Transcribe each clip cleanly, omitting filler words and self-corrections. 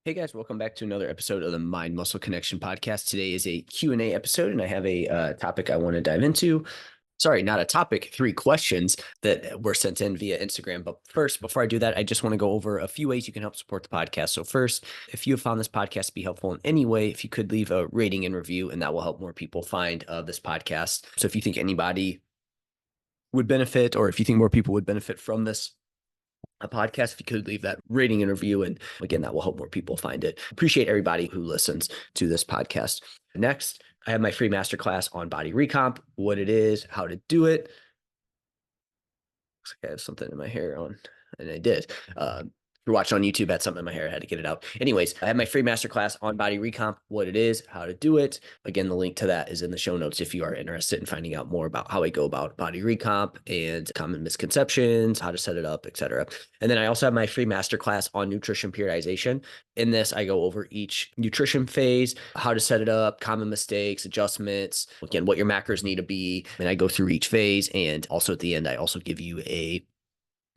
Hey guys, welcome back to another episode of the Mind Muscle Connection podcast. Today is a Q&A episode, and I have a topic I want to dive into. Sorry, not a topic, 3 questions that were sent in via Instagram. But first, before I do that, I just want to go over a few ways you can help support the podcast. So first, if you have found this podcast to be helpful in any way, if you could leave a rating and review, and that will help more people find this podcast. So if you think anybody would benefit, or if you think more people would benefit from this a podcast, if you could leave that rating and review, and again, that will help more people find it. Appreciate everybody who listens to this podcast. Next, I have my free masterclass on body recomp, what it is, how to do it. Looks like I have something in my hair on, and I did. If you're watching on YouTube, I had something in my hair. I had to get it out. Anyways, I have my free masterclass on body recomp, what it is, how to do it. Again, the link to that is in the show notes if you are interested in finding out more about how I go about body recomp and common misconceptions, how to set it up, etc. And then I also have my free masterclass on nutrition periodization. In this, I go over each nutrition phase, how to set it up, common mistakes, adjustments, again, what your macros need to be. And I go through each phase. And also at the end, I also give you a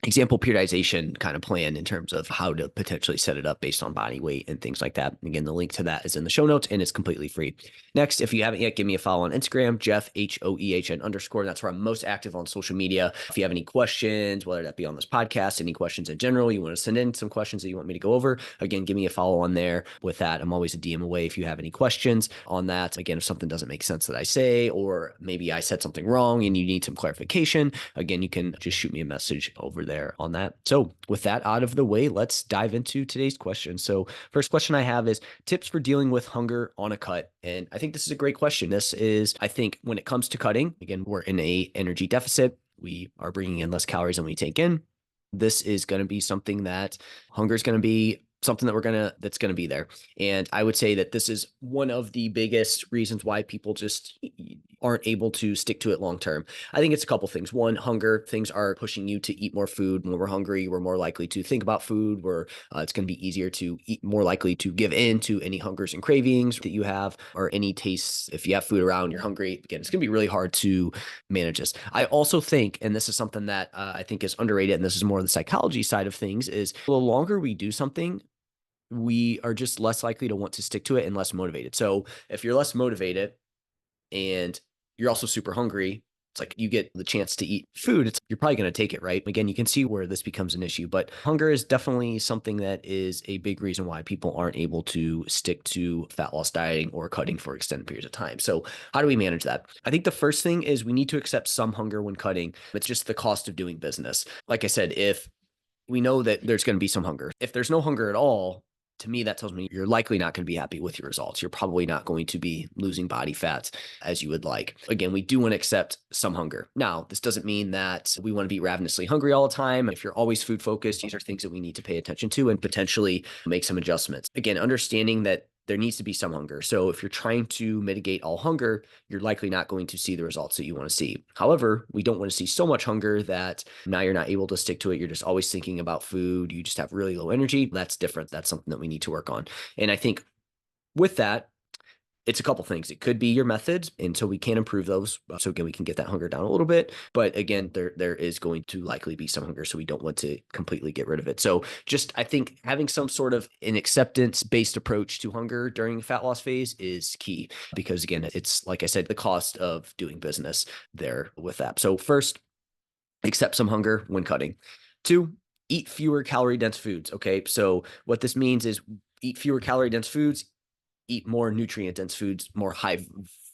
example periodization kind of plan in terms of how to potentially set it up based on body weight and things like that. Again, the link to that is in the show notes and it's completely free. Next, if you haven't yet, give me a follow on Instagram, Jeff, HOEHN_. That's where I'm most active on social media. If you have any questions, whether that be on this podcast, any questions in general, you want to send in some questions that you want me to go over, again, give me a follow on there. With that, I'm always a DM away if you have any questions on that. Again, if something doesn't make sense that I say, or maybe I said something wrong and you need some clarification, again, you can just shoot me a message over there on that. So with that out of the way, let's dive into today's question. So first question I have is tips for dealing with hunger on a cut. And I think this is a great question. This is, I think when it comes to cutting, again, we're in a energy deficit. We are bringing in less calories than we take in. This is going to be something that hunger is going to be something that that's going to be there. And I would say that this is one of the biggest reasons why people just aren't able to stick to it long term. I think it's a couple things. One, hunger. Things are pushing you to eat more food. When we're hungry, we're more likely to think about food. It's going to be easier to eat, more likely to give in to any hungers and cravings that you have, or any tastes. If you have food around, you're hungry. Again, it's going to be really hard to manage this. I also think, and this is something that I think is underrated, and this is more the psychology side of things, is the longer we do something, we are just less likely to want to stick to it and less motivated. So if you're less motivated and you're also super hungry, it's like you get the chance to eat food, you're probably going to take it, right? Again, you can see where this becomes an issue, but hunger is definitely something that is a big reason why people aren't able to stick to fat loss dieting or cutting for extended periods of time. So how do we manage that? I think the first thing is we need to accept some hunger when cutting. It's just the cost of doing business. Like I said, if we know that there's going to be some hunger, if there's no hunger at all, to me, that tells me you're likely not going to be happy with your results. You're probably not going to be losing body fat as you would like. Again, we do want to accept some hunger. Now, this doesn't mean that we want to be ravenously hungry all the time. If you're always food focused, these are things that we need to pay attention to and potentially make some adjustments. Again, understanding that there needs to be some hunger. So if you're trying to mitigate all hunger, you're likely not going to see the results that you want to see. However, we don't want to see so much hunger that now you're not able to stick to it. You're just always thinking about food. You just have really low energy. That's different. That's something that we need to work on. And I think with that, it's a couple things. It could be your methods, and so we can improve those. So again, we can get that hunger down a little bit. But again, there is going to likely be some hunger, so we don't want to completely get rid of it. So just I think having some sort of an acceptance-based approach to hunger during the fat loss phase is key, because again, it's like I said, the cost of doing business there with that. So first, accept some hunger when cutting. 2, eat fewer calorie dense foods. Okay, so what this means is eat fewer calorie dense foods, eat more nutrient dense foods, more high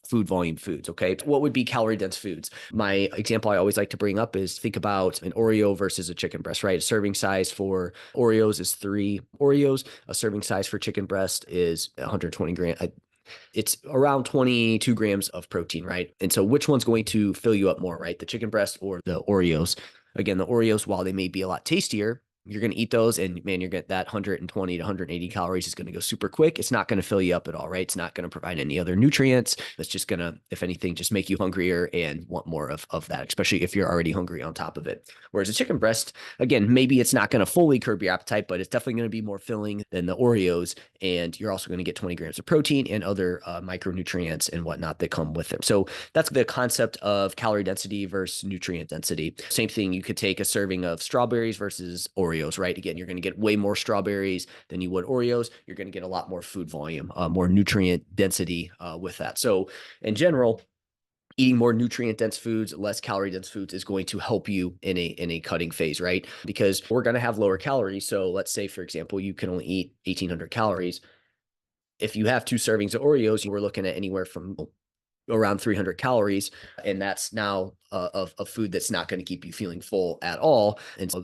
food volume foods. Okay. What would be calorie dense foods? My example I always like to bring up is think about an Oreo versus a chicken breast, right? A serving size for Oreos is 3 Oreos. A serving size for chicken breast is 120 grams. It's around 22 grams of protein, right? And so which one's going to fill you up more, right? The chicken breast or the Oreos? Again, the Oreos, while they may be a lot tastier, you're going to eat those and man, you're getting that 120 to 180 calories is going to go super quick. It's not going to fill you up at all, right? It's not going to provide any other nutrients. It's just going to, if anything, just make you hungrier and want more of that, especially if you're already hungry on top of it. Whereas a chicken breast, again, maybe it's not going to fully curb your appetite, but it's definitely going to be more filling than the Oreos. And you're also going to get 20 grams of protein and other micronutrients and whatnot that come with it. So that's the concept of calorie density versus nutrient density. Same thing, you could take a serving of strawberries versus Oreos. Oreos, right? Again, you're going to get way more strawberries than you would Oreos. You're going to get a lot more food volume, more nutrient density with that. So in general, eating more nutrient dense foods, less calorie dense foods is going to help you in a cutting phase, right? Because we're going to have lower calories. So let's say, for example, you can only eat 1,800 calories. If you have 2 servings of Oreos, we're looking at anywhere from around 300 calories. And that's now of food that's not going to keep you feeling full at all. And so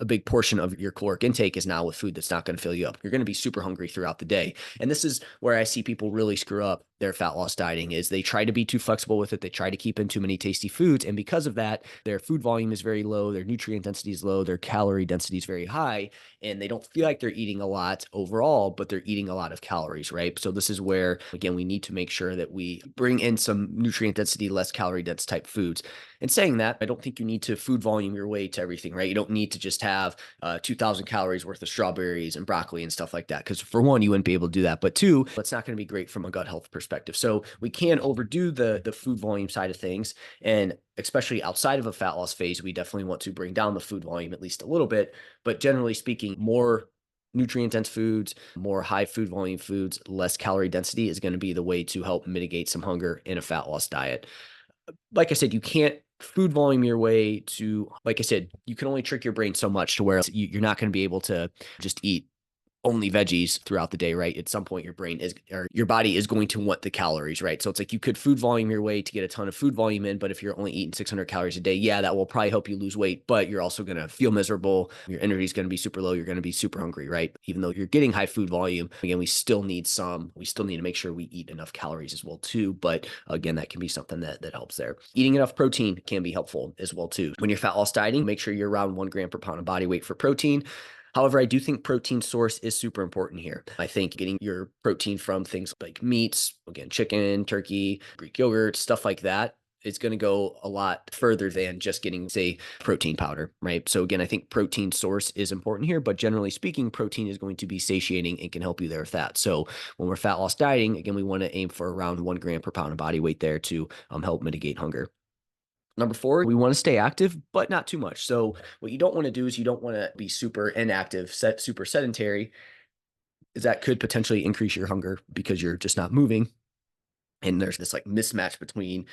a big portion of your caloric intake is now with food that's not going to fill you up. You're going to be super hungry throughout the day. And this is where I see people really screw up their fat loss dieting is they try to be too flexible with it. They try to keep in too many tasty foods. And because of that, their food volume is very low. Their nutrient density is low. Their calorie density is very high. And they don't feel like they're eating a lot overall, but they're eating a lot of calories, right? So this is where, again, we need to make sure that we bring in some nutrient density, less calorie dense type foods. And saying that, I don't think you need to food volume your way to everything, right? You don't need to just have 2,000 calories worth of strawberries and broccoli and stuff like that. Because for one, you wouldn't be able to do that. But two, it's not going to be great from a gut health perspective. So we can overdo the food volume side of things. And especially outside of a fat loss phase, we definitely want to bring down the food volume at least a little bit. But generally speaking, more nutrient dense foods, more high food volume foods, less calorie density is going to be the way to help mitigate some hunger in a fat loss diet. Like I said, you can't food volume your way to, like I said, you can only trick your brain so much to where you're not going to be able to just eat only veggies throughout the day, right? At some point, your brain is, or your body is going to want the calories, right? So it's like you could food volume your way to get a ton of food volume in, but if you're only eating 600 calories a day, yeah, that will probably help you lose weight, but you're also going to feel miserable. Your energy is going to be super low. You're going to be super hungry, right? Even though you're getting high food volume, again, we still need to make sure we eat enough calories as well too. But again, that can be something that helps there. Eating enough protein can be helpful as well too. When you're fat loss dieting, make sure you're around 1 gram per pound of body weight for protein. However, I do think protein source is super important here. I think getting your protein from things like meats, again, chicken, turkey, Greek yogurt, stuff like that, is going to go a lot further than just getting, say, protein powder, right? So again, I think protein source is important here, but generally speaking, protein is going to be satiating and can help you there with that. So when we're fat loss dieting, again, we want to aim for around 1 gram per pound of body weight there to help mitigate hunger. Number 4, we want to stay active, but not too much. So what you don't want to do is you don't want to be super inactive, super sedentary, is that could potentially increase your hunger because you're just not moving. And there's this like mismatch between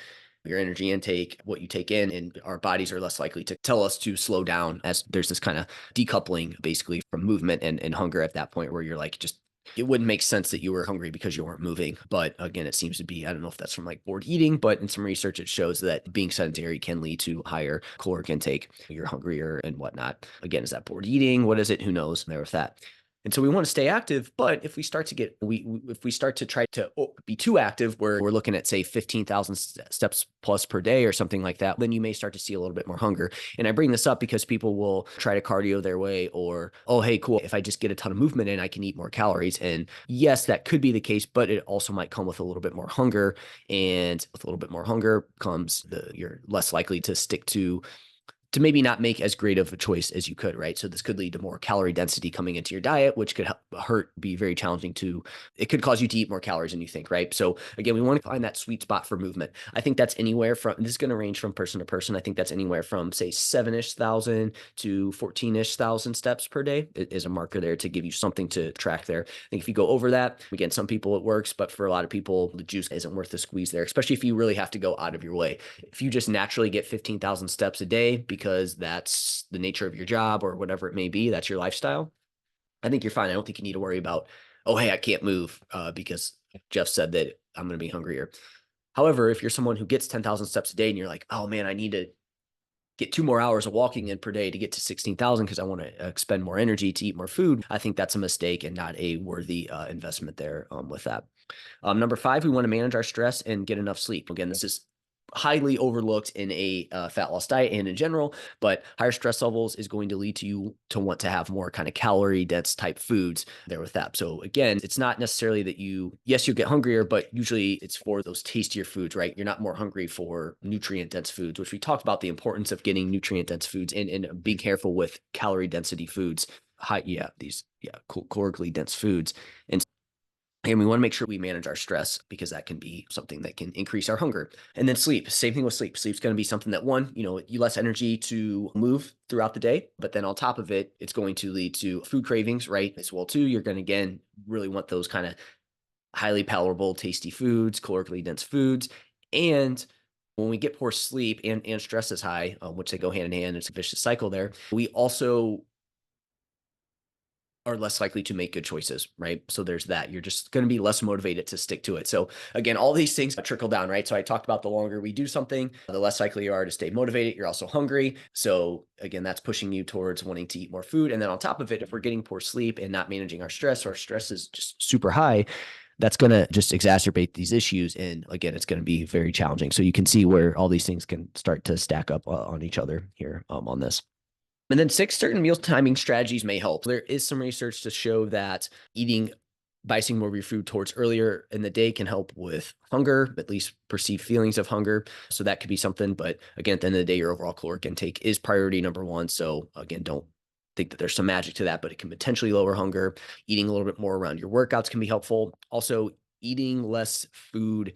your energy intake, what you take in, and our bodies are less likely to tell us to slow down as there's this kind of decoupling basically from movement and hunger at that point where you're like just it wouldn't make sense that you were hungry because you weren't moving. But again, it seems to be, I don't know if that's from like bored eating, but in some research, it shows that being sedentary can lead to higher caloric intake. You're hungrier and whatnot. Again, is that bored eating? What is it? Who knows? There with that. And so we want to stay active, but if we start to if we start to try to be too active, where we're looking at say 15,000 steps plus per day or something like that, then you may start to see a little bit more hunger. And I bring this up because people will try to cardio their way or, oh, hey, cool. If I just get a ton of movement in, I can eat more calories. And yes, that could be the case, but it also might come with a little bit more hunger. And with a little bit more hunger comes you're less likely to stick to maybe not make as great of a choice as you could, right? So this could lead to more calorie density coming into your diet, which could be very challenging it could cause you to eat more calories than you think, right? So again, we want to find that sweet spot for movement. I think that's anywhere from, this is going to range from person to person. I think that's anywhere from say 7-ish thousand to 14-ish thousand steps per day is a marker there to give you something to track there. I think if you go over that, again, some people it works, but for a lot of people, the juice isn't worth the squeeze there, especially if you really have to go out of your way. If you just naturally get 15,000 steps a day because that's the nature of your job or whatever it may be, that's your lifestyle, I think you're fine. I don't think you need to worry about, oh, hey, I can't move because Jeff said that I'm going to be hungrier. However, if you're someone who gets 10,000 steps a day and you're like, oh man, I need to get 2 more hours of walking in per day to get to 16,000 because I want to expend more energy to eat more food, I think that's a mistake and not a worthy investment there with that. Number 5, we want to manage our stress and get enough sleep. Again, this is highly overlooked in a fat loss diet and in general, but higher stress levels is going to lead to you to want to have more kind of calorie dense type foods there with that. So again, it's not necessarily that you'll get hungrier, but usually it's for those tastier foods, right? You're not more hungry for nutrient dense foods, which we talked about the importance of getting nutrient dense foods and being careful with calorie density foods. Calorically dense foods. And And we want to make sure we manage our stress because that can be something that can increase our hunger. And then sleep, same thing with sleep. Sleep's going to be something that one, you less energy to move throughout the day, but then on top of it, it's going to lead to food cravings, right? As well too, you're going to again really want those kind of highly palatable, tasty foods, calorically dense foods. And when we get poor sleep and stress is high, which they go hand in hand, it's a vicious cycle there. We also are less likely to make good choices, right? So there's that. You're just going to be less motivated to stick to it. So again, all these things trickle down, right? So I talked about the longer we do something, the less likely you are to stay motivated. You're also hungry. So again, that's pushing you towards wanting to eat more food. And then on top of it, if we're getting poor sleep and not managing our stress is just super high, that's going to just exacerbate these issues. And again, it's going to be very challenging. So you can see where all these things can start to stack up on each other here on this. And then six, certain meal timing strategies may help. There is some research to show that eating biasing more of your food towards earlier in the day can help with hunger, at least perceived feelings of hunger. So that could be something. But again, at the end of the day, your overall caloric intake is priority number one. So again, don't think that there's some magic to that, but it can potentially lower hunger. Eating a little bit more around your workouts can be helpful. Also, eating less food,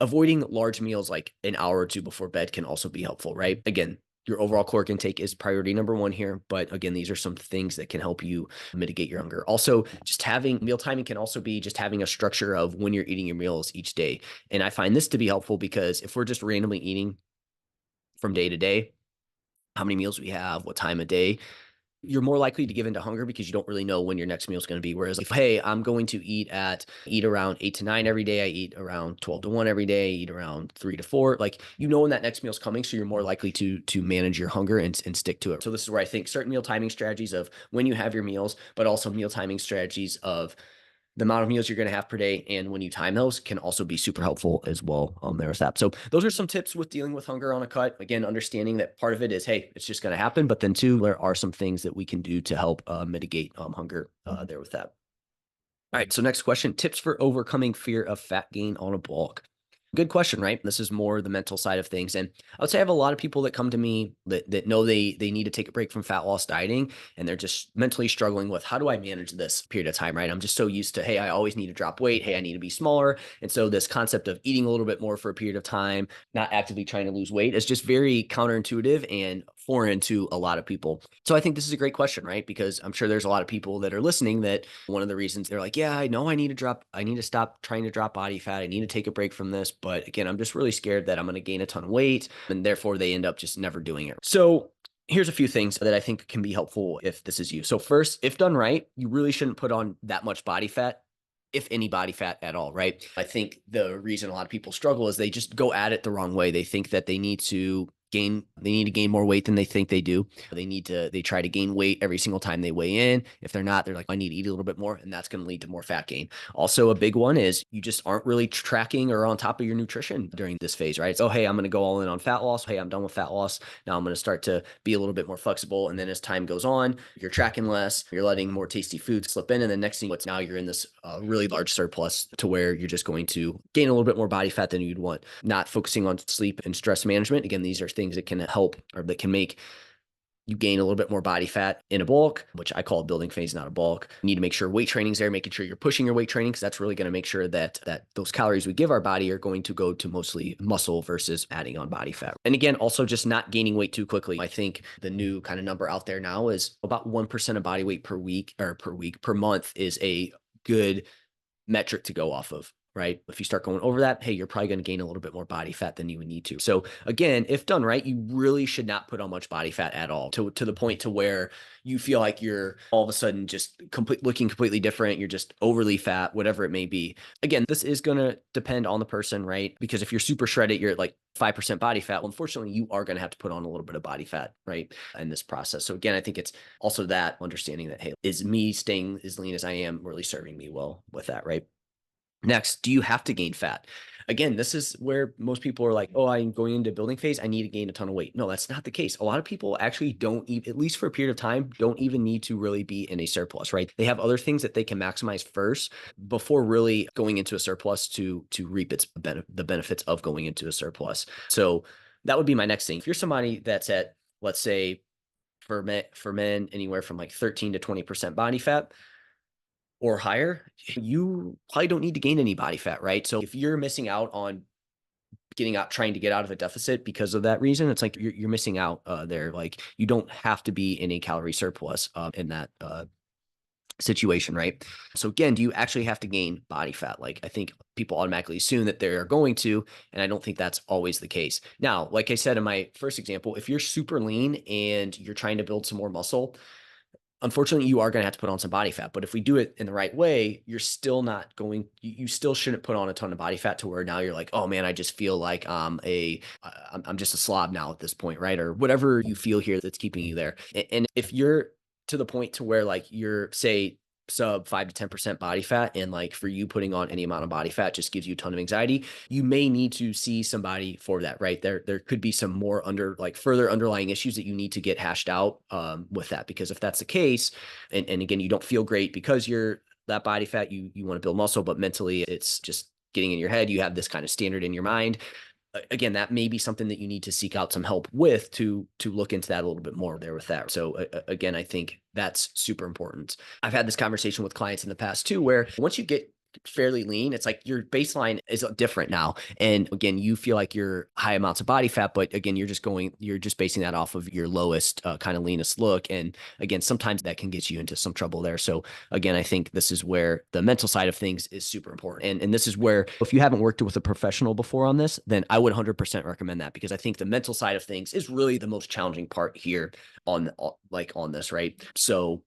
avoiding large meals like an hour or two before bed can also be helpful, right? Again, your overall caloric intake is priority number one here. But again, these are some things that can help you mitigate your hunger. Also, just having meal timing can also be just having a structure of when you're eating your meals each day. And I find this to be helpful because if we're just randomly eating from day to day, how many meals we have, what time of day, you're more likely to give into hunger because you don't really know when your next meal is going to be. Whereas if, hey, I'm going to eat around 8 to 9 every day. I eat around 12 to 1 every day. I eat around 3 to 4. Like, when that next meal is coming. So you're more likely to manage your hunger and stick to it. So this is where I think certain meal timing strategies of when you have your meals, but also meal timing strategies of the amount of meals you're going to have per day and when you time those can also be super helpful as well. There's that. So those are some tips with dealing with hunger on a cut. Again, understanding that part of it is, hey, it's just going to happen. But then two, there are some things that we can do to help mitigate hunger there with that. All right. So next question, tips for overcoming fear of fat gain on a bulk. Good question, right? This is more the mental side of things. And I would say I have a lot of people that come to me that know they need to take a break from fat loss dieting, and they're just mentally struggling with, how do I manage this period of time, right? I'm just so used to, hey, I always need to drop weight. Hey, I need to be smaller. And so this concept of eating a little bit more for a period of time, not actively trying to lose weight, is just very counterintuitive and foreign to a lot of people. So I think this is a great question, right? Because I'm sure there's a lot of people that are listening that one of the reasons they're like, yeah, I know I need to stop trying to drop body fat. I need to take a break from this. But again, I'm just really scared that I'm going to gain a ton of weight, and therefore they end up just never doing it. So here's a few things that I think can be helpful if this is you. So first, if done right, you really shouldn't put on that much body fat, if any body fat at all, right? I think the reason a lot of people struggle is they just go at it the wrong way. They think that they need to gain more weight than they think they do. They try to gain weight every single time they weigh in. If they're not, they're like, I need to eat a little bit more. And that's going to lead to more fat gain. Also, a big one is you just aren't really tracking or on top of your nutrition during this phase, right? So, hey, I'm going to go all in on fat loss. Hey, I'm done with fat loss. Now I'm going to start to be a little bit more flexible. And then as time goes on, you're tracking less, you're letting more tasty foods slip in. And the next thing, now you're in this really large surplus to where you're just going to gain a little bit more body fat than you'd want. Not focusing on sleep and stress management. Again, these are things that can help or that can make you gain a little bit more body fat in a bulk, which I call a building phase, not a bulk. You need to make sure weight training's there, making sure you're pushing your weight training, because that's really going to make sure that those calories we give our body are going to go to mostly muscle versus adding on body fat. And again, also just not gaining weight too quickly. I think the new kind of number out there now is about 1% of body weight per month is a good metric to go off of, right? If you start going over that, hey, you're probably going to gain a little bit more body fat than you would need to. So again, if done right, you really should not put on much body fat at all to the point to where you feel like you're all of a sudden just looking completely different. You're just overly fat, whatever it may be. Again, this is going to depend on the person, right? Because if you're super shredded, you're at like 5% body fat. Well, unfortunately, you are going to have to put on a little bit of body fat, right? In this process. So again, I think it's also that understanding that, hey, is me staying as lean as I am really serving me well with that, right? Next, do you have to gain fat? Again, this is where most people are like, oh, I'm going into building phase. I need to gain a ton of weight. No, that's not the case. A lot of people actually don't even, at least for a period of time, don't even need to really be in a surplus, right? They have other things that they can maximize first before really going into a surplus to reap the benefits of going into a surplus. So that would be my next thing. If you're somebody that's at, let's say, for men, anywhere from like 13 to 20% body fat, or higher, you probably don't need to gain any body fat, right? So if you're missing out on trying to get out of a deficit because of that reason, it's like you're missing out there. Like you don't have to be in a calorie surplus in that situation, right? So again, do you actually have to gain body fat? Like I think people automatically assume that they're going to, and I don't think that's always the case. Now, like I said in my first example, if you're super lean and you're trying to build some more muscle, unfortunately, you are going to have to put on some body fat. But if we do it in the right way, you're still not going, you still shouldn't put on a ton of body fat to where now you're like, oh man, I just feel like I'm just a slob now at this point, right? Or whatever you feel here that's keeping you there. And if you're to the point to where like you're, say, sub 5 to 10% body fat, and like for you putting on any amount of body fat just gives you a ton of anxiety, you may need to see somebody for that, right? There could be some more further underlying issues that you need to get hashed out with that, because if that's the case, and again, you don't feel great because you're that body fat, you want to build muscle, but mentally it's just getting in your head, you have this kind of standard in your mind, again, that may be something that you need to seek out some help with to look into that a little bit more there with that. So again, I think that's super important. I've had this conversation with clients in the past too, where once you get fairly lean, it's like your baseline is different now. And again, you feel like you're high amounts of body fat, but again, you're just basing that off of your lowest kind of leanest look. And again, sometimes that can get you into some trouble there. So again, I think this is where the mental side of things is super important. And this is where, if you haven't worked with a professional before on this, then I would 100% recommend that, because I think the mental side of things is really the most challenging part here on this, right? So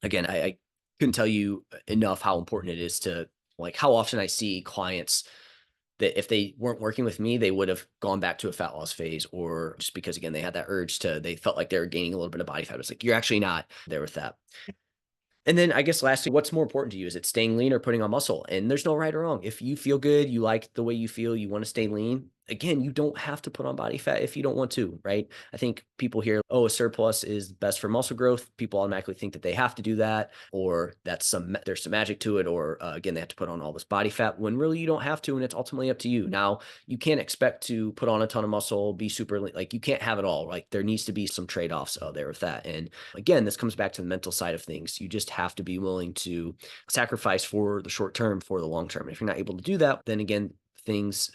again, I couldn't tell you enough how important it is to, like, how often I see clients that if they weren't working with me, they would have gone back to a fat loss phase, or just because again, they had that urge they felt like they were gaining a little bit of body fat. It's like, you're actually not there with that. And then I guess lastly, what's more important to you? Is it staying lean or putting on muscle? And there's no right or wrong. If you feel good, you like the way you feel, you want to stay lean. Again, you don't have to put on body fat if you don't want to, right? I think people hear, oh, a surplus is best for muscle growth. People automatically think that they have to do that, or there's some magic to it, or again, they have to put on all this body fat, when really you don't have to, and it's ultimately up to you. Now, you can't expect to put on a ton of muscle, be super lean. Like, you can't have it all. Like, there needs to be some trade-offs there with that. And again, this comes back to the mental side of things. You just have to be willing to sacrifice for the short term for the long term. If you're not able to do that, then again, things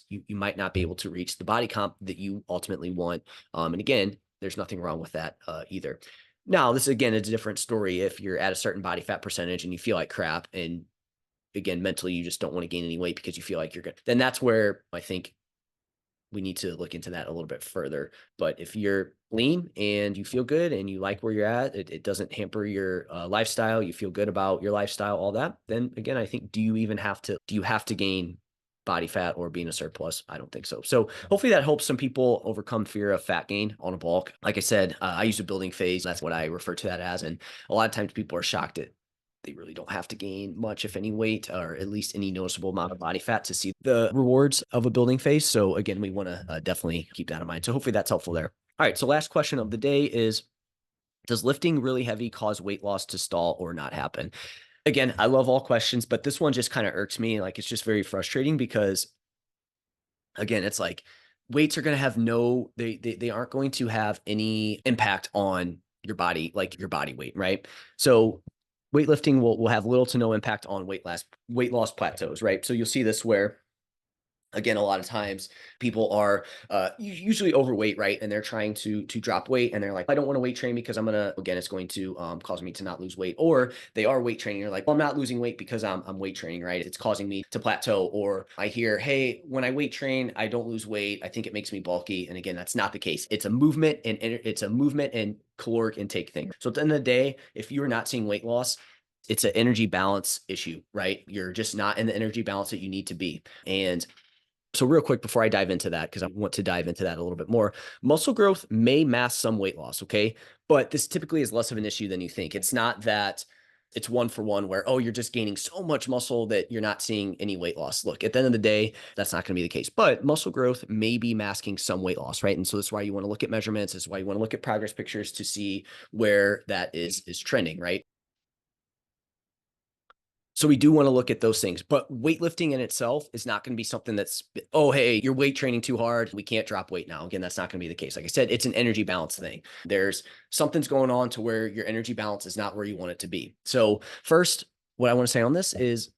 you might not be able to reach the body comp that you ultimately want. And again, there's nothing wrong with that either. Now, this again is a different story if you're at a certain body fat percentage and you feel like crap, and again, mentally you just don't want to gain any weight because you feel like you're good. Then that's where I think we need to look into that a little bit further. But if you're lean and you feel good and you like where you're at, it doesn't hamper your lifestyle, you feel good about your lifestyle, all that, then again, I think, do you have to gain body fat or be in a surplus? I don't think so. So hopefully that helps some people overcome fear of fat gain on a bulk. Like I said, I use a building phase. That's what I refer to that as. And a lot of times people are shocked at they really don't have to gain much, if any, weight, or at least any noticeable amount of body fat to see the rewards of a building phase. So again, we want to definitely keep that in mind. So hopefully that's helpful there. All right. So last question of the day is, does lifting really heavy cause weight loss to stall or not happen? Again, I love all questions, but this one just kind of irks me. Like, it's just very frustrating because, again, it's like weights are going to have they aren't going to have any impact on your body, like your body weight, right? So weightlifting will have little to no impact on weight loss plateaus, right? So you'll see this where, again, a lot of times people are usually overweight, right? And they're trying to drop weight, and they're like, I don't want to weight train because it's going to cause me to not lose weight. Or they are weight training. You're like, well, I'm not losing weight because I'm weight training, right? It's causing me to plateau. Or I hear, hey, when I weight train, I don't lose weight. I think it makes me bulky. And again, that's not the case. It's a movement and caloric intake thing. So at the end of the day, if you're not seeing weight loss, it's an energy balance issue, right? You're just not in the energy balance that you need to be. And so real quick before I dive into that, because I want to dive into that a little bit more, muscle growth may mask some weight loss, okay? But this typically is less of an issue than you think. It's not that it's one for one where, oh, you're just gaining so much muscle that you're not seeing any weight loss. Look, at the end of the day, that's not going to be the case. But muscle growth may be masking some weight loss, right? And so that's why you want to look at measurements. That's why you want to look at progress pictures to see where that is trending, right? So we do want to look at those things, but weightlifting in itself is not going to be something that's, oh, hey, you're weight training too hard. We can't drop weight now. Again, that's not going to be the case. Like I said, it's an energy balance thing. There's something's going on to where your energy balance is not where you want it to be. So first, what I want to say on this is,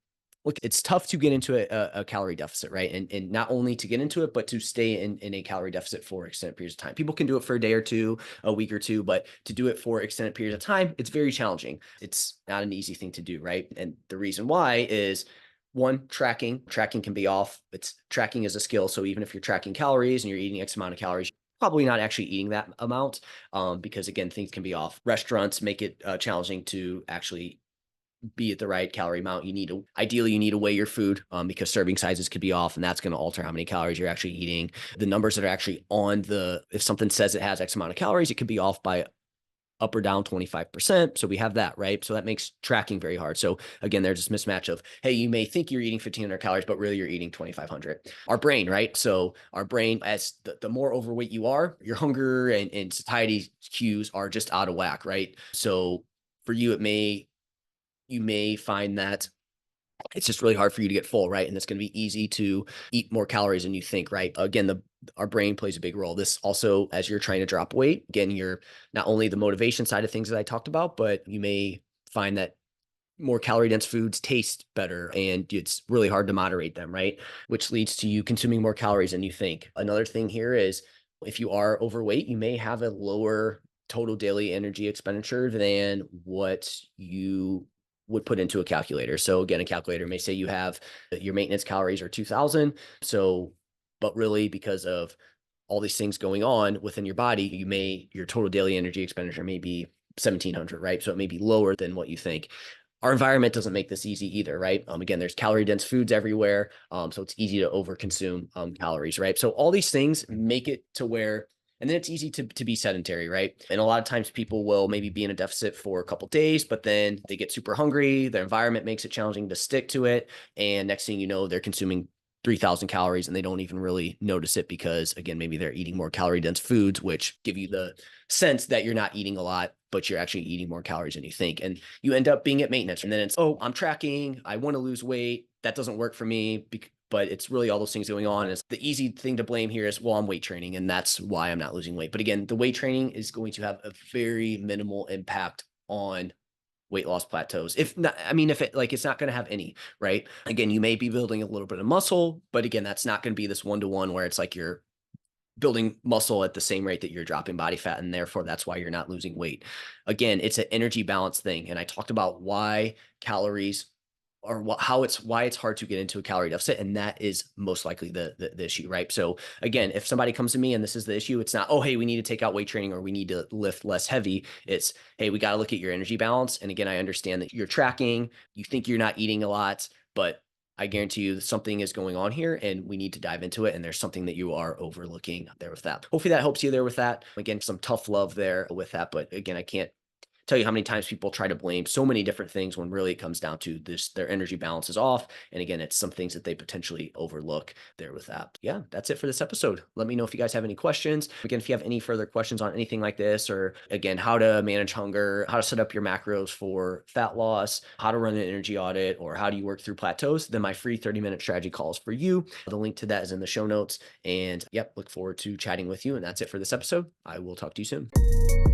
look, it's tough to get into a calorie deficit, right? And not only to get into it, but to stay in a calorie deficit for extended periods of time. People can do it for a day or two, a week or two, but to do it for extended periods of time, it's very challenging. It's not an easy thing to do, right? And the reason why is, one, tracking can be off. Tracking is a skill. So even if you're tracking calories and you're eating X amount of calories, probably not actually eating that amount, because again, things can be off. Restaurants make it challenging to actually be at the right calorie amount. Ideally you need to weigh your food, because serving sizes could be off, and that's going to alter how many calories you're actually eating. The numbers that are actually if something says it has X amount of calories, it could be off by up or down 25%. So we have that, right? So that makes tracking very hard. So again, there's this mismatch of, hey, you may think you're eating 1,500 calories, but really you're eating 2,500. Our brain, right? So our brain, as the more overweight you are, your hunger and satiety cues are just out of whack, right? So for you, you may find that it's just really hard for you to get full, right? And it's going to be easy to eat more calories than you think, right? Again, our brain plays a big role. This also, as you're trying to drop weight, again, you're not only the motivation side of things that I talked about, but you may find that more calorie dense foods taste better and it's really hard to moderate them, right? Which leads to you consuming more calories than you think. Another thing here is, if you are overweight, you may have a lower total daily energy expenditure than what you would put into a calculator. So again, a calculator may say you have your maintenance calories are 2,000. So, but really because of all these things going on within your body, your total daily energy expenditure may be 1,700, right? So it may be lower than what you think. Our environment doesn't make this easy either, right? Again, there's calorie dense foods everywhere. So it's easy to overconsume calories, right? So all these things make it to where, and then it's easy to be sedentary, right? And a lot of times people will maybe be in a deficit for a couple of days, but then they get super hungry. Their environment makes it challenging to stick to it. And next thing you know, they're consuming 3,000 calories and they don't even really notice it because, again, maybe they're eating more calorie dense foods, which give you the sense that you're not eating a lot, but you're actually eating more calories than you think. And you end up being at maintenance. And then it's, oh, I'm tracking, I want to lose weight. That doesn't work for me. But it's really all those things going on. It's the easy thing to blame here is, well, I'm weight training and that's why I'm not losing weight. But again, the weight training is going to have a very minimal impact on weight loss plateaus. If not, I mean, it's not going to have any, right? Again, you may be building a little bit of muscle, but again, that's not going to be this one-to-one where it's like you're building muscle at the same rate that you're dropping body fat. And therefore that's why you're not losing weight. Again, it's an energy balance thing. And I talked about why calories or why it's hard to get into a calorie deficit. And that is most likely the issue, right? So again, if somebody comes to me and this is the issue, it's not, oh, hey, we need to take out weight training or we need to lift less heavy. It's, hey, we got to look at your energy balance. And again, I understand that you're tracking, you think you're not eating a lot, but I guarantee you something is going on here and we need to dive into it. And there's something that you are overlooking there with that. Hopefully that helps you there with that. Again, some tough love there with that. But again, I can't tell you how many times people try to blame so many different things when really it comes down to this, their energy balance is off. And again, it's some things that they potentially overlook there with that. Yeah, that's it for this episode. Let me know if you guys have any questions. Again, if you have any further questions on anything like this, or again, how to manage hunger, how to set up your macros for fat loss, how to run an energy audit, or how do you work through plateaus, then my free 30-minute strategy call is for you. The link to that is in the show notes. And yep, look forward to chatting with you. And that's it for this episode. I will talk to you soon.